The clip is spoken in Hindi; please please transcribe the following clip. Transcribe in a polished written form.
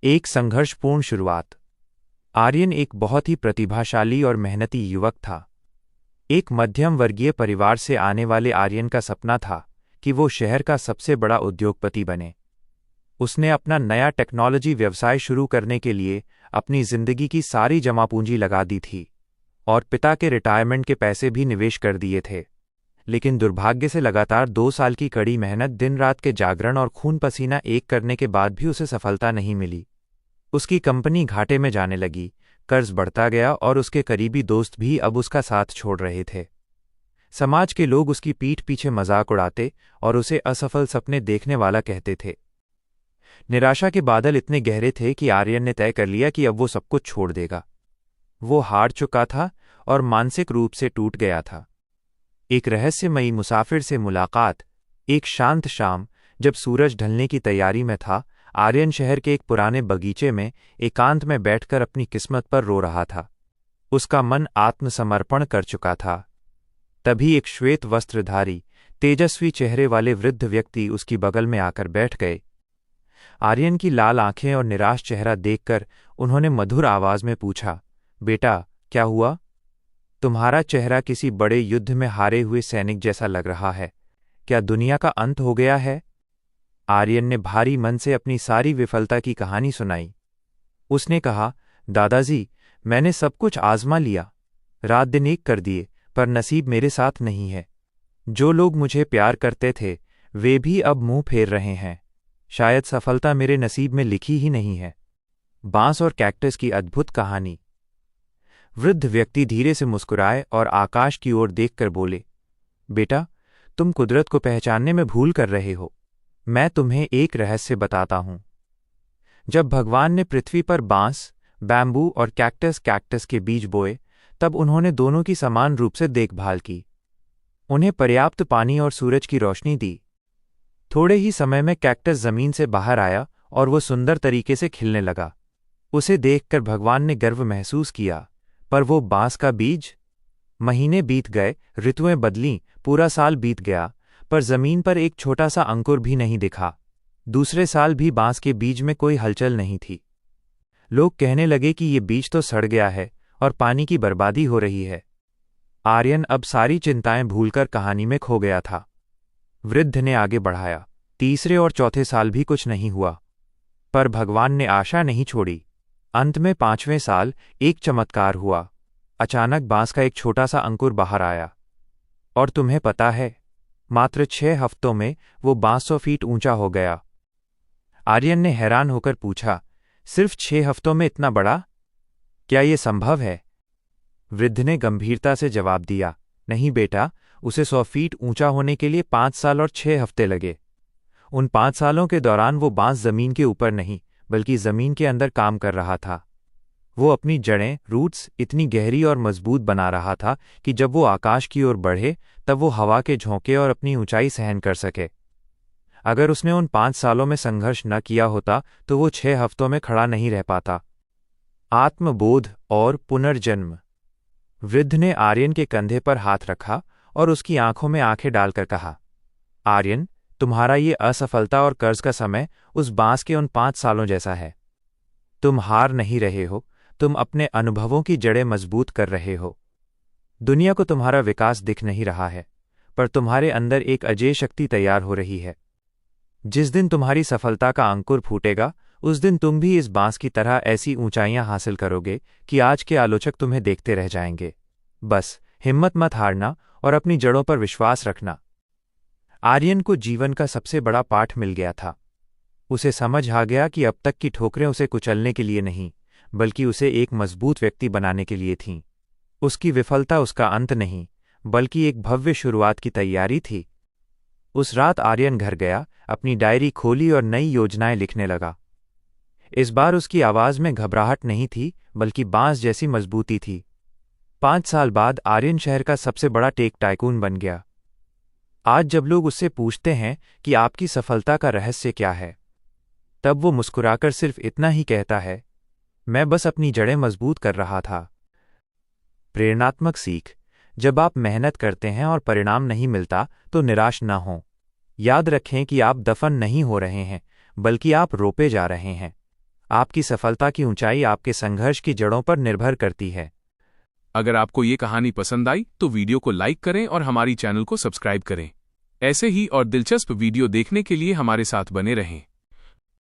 एक संघर्षपूर्ण शुरुआत। आर्यन एक बहुत ही प्रतिभाशाली और मेहनती युवक था। एक मध्यम वर्गीय परिवार से आने वाले आर्यन का सपना था कि वो शहर का सबसे बड़ा उद्योगपति बने। उसने अपना नया टेक्नोलॉजी व्यवसाय शुरू करने के लिए अपनी जिंदगी की सारी जमा पूंजी लगा दी थी और पिता के रिटायरमेंट के पैसे भी निवेश कर दिए थे। लेकिन दुर्भाग्य से लगातार 2 साल की कड़ी मेहनत, दिन रात के जागरण और खून पसीना एक करने के बाद भी उसे सफलता नहीं मिली। उसकी कंपनी घाटे में जाने लगी, कर्ज बढ़ता गया और उसके करीबी दोस्त भी अब उसका साथ छोड़ रहे थे। समाज के लोग उसकी पीठ पीछे मजाक उड़ाते और उसे असफल सपने देखने वाला कहते थे। निराशा के बादल इतने गहरे थे कि आर्यन ने तय कर लिया कि अब वो सब कुछ छोड़ देगा। वो हार चुका था और मानसिक रूप से टूट गया था। एक रहस्यमयी मुसाफिर से मुलाकात। एक शांत शाम, जब सूरज ढलने की तैयारी में था, आर्यन शहर के एक पुराने बगीचे में एकांत में बैठकर अपनी किस्मत पर रो रहा था। उसका मन आत्मसमर्पण कर चुका था। तभी एक श्वेत वस्त्रधारी, तेजस्वी चेहरे वाले वृद्ध व्यक्ति उसकी बगल में आकर बैठ गए। आर्यन की लाल आंखें और निराश चेहरा देखकर उन्होंने मधुर आवाज में पूछा, बेटा, क्या हुआ? तुम्हारा चेहरा किसी बड़े युद्ध में हारे हुए सैनिक जैसा लग रहा है। क्या दुनिया का अंत हो गया है? आर्यन ने भारी मन से अपनी सारी विफलता की कहानी सुनाई। उसने कहा, दादाजी, मैंने सब कुछ आजमा लिया, रात दिन एक कर दिए, पर नसीब मेरे साथ नहीं है। जो लोग मुझे प्यार करते थे वे भी अब मुंह फेर रहे हैं। शायद सफलता मेरे नसीब में लिखी ही नहीं है। बांस और कैक्टस की अद्भुत कहानी। वृद्ध व्यक्ति धीरे से मुस्कुराए और आकाश की ओर देखकर बोले, बेटा, तुम कुदरत को पहचानने में भूल कर रहे हो। मैं तुम्हें एक रहस्य बताता हूं। जब भगवान ने पृथ्वी पर बांस, बैम्बू और कैक्टस के बीज बोए, तब उन्होंने दोनों की समान रूप से देखभाल की। उन्हें पर्याप्त पानी और सूरज की रोशनी दी। थोड़े ही समय में कैक्टस जमीन से बाहर आया और वो सुंदर तरीके से खिलने लगा। उसे देखकर भगवान ने गर्व महसूस किया। पर वो बांस का बीज? महीने बीत गए, ऋतुएं बदलीं, पूरा साल बीत गया, पर जमीन पर एक छोटा सा अंकुर भी नहीं दिखा। दूसरे साल भी बांस के बीज में कोई हलचल नहीं थी। लोग कहने लगे कि ये बीज तो सड़ गया है और पानी की बर्बादी हो रही है। आर्यन अब सारी चिंताएं भूलकर कहानी में खो गया था। वृद्ध ने आगे बढ़ाया, तीसरे और चौथे साल भी कुछ नहीं हुआ, पर भगवान ने आशा नहीं छोड़ी। अंत में 5वें साल एक चमत्कार हुआ। अचानक बांस का एक छोटा सा अंकुर बाहर आया। और तुम्हें पता है, मात्र 6 हफ्तों में वो 500 फीट ऊंचा हो गया। आर्यन ने हैरान होकर पूछा, सिर्फ 6 हफ्तों में इतना बड़ा? क्या ये संभव है? वृद्ध ने गंभीरता से जवाब दिया, नहीं बेटा, उसे 100 फीट ऊंचा होने के लिए 5 साल और 6 हफ्ते लगे। उन 5 सालों के दौरान वो बांस जमीन के ऊपर नहीं, बल्कि जमीन के अंदर काम कर रहा था। वो अपनी जड़ें, रूट्स इतनी गहरी और मजबूत बना रहा था कि जब वो आकाश की ओर बढ़े तब वो हवा के झोंके और अपनी ऊंचाई सहन कर सके। अगर उसने उन 5 सालों में संघर्ष न किया होता तो वो 6 हफ्तों में खड़ा नहीं रह पाता। आत्मबोध और पुनर्जन्म। वृद्ध ने आर्यन के कंधे पर हाथ रखा और उसकी आंखों में आंखें डालकर कहा, आर्यन, तुम्हारा ये असफलता और कर्ज का समय उस बांस के उन 5 सालों जैसा है। तुम हार नहीं रहे हो, तुम अपने अनुभवों की जड़ें मजबूत कर रहे हो। दुनिया को तुम्हारा विकास दिख नहीं रहा है, पर तुम्हारे अंदर एक अजेय शक्ति तैयार हो रही है। जिस दिन तुम्हारी सफलता का अंकुर फूटेगा, उस दिन तुम भी इस बांस की तरह ऐसी ऊंचाइयां हासिल करोगे कि आज के आलोचक तुम्हें देखते रह जाएंगे। बस हिम्मत मत हारना और अपनी जड़ों पर विश्वास रखना। आर्यन को जीवन का सबसे बड़ा पाठ मिल गया था। उसे समझ आ गया कि अब तक की ठोकरें उसे कुचलने के लिए नहीं, बल्कि उसे एक मजबूत व्यक्ति बनाने के लिए थीं। उसकी विफलता उसका अंत नहीं, बल्कि एक भव्य शुरुआत की तैयारी थी। उस रात आर्यन घर गया, अपनी डायरी खोली और नई योजनाएं लिखने लगा। इस बार उसकी आवाज में घबराहट नहीं थी, बल्कि बांस जैसी मजबूती थी। 5 साल बाद आर्यन शहर का सबसे बड़ा टेक टाइकून बन गया। आज जब लोग उससे पूछते हैं कि आपकी सफलता का रहस्य क्या है, तब वो मुस्कुराकर सिर्फ इतना ही कहता है, मैं बस अपनी जड़ें मजबूत कर रहा था। प्रेरणात्मक सीख। जब आप मेहनत करते हैं और परिणाम नहीं मिलता तो निराश न हों। याद रखें कि आप दफन नहीं हो रहे हैं, बल्कि आप रोपे जा रहे हैं। आपकी सफलता की ऊंचाई आपके संघर्ष की जड़ों पर निर्भर करती है। अगर आपको ये कहानी पसंद आई तो वीडियो को लाइक करें और हमारी चैनल को सब्सक्राइब करें। ऐसे ही और दिलचस्प वीडियो देखने के लिए हमारे साथ बने रहें।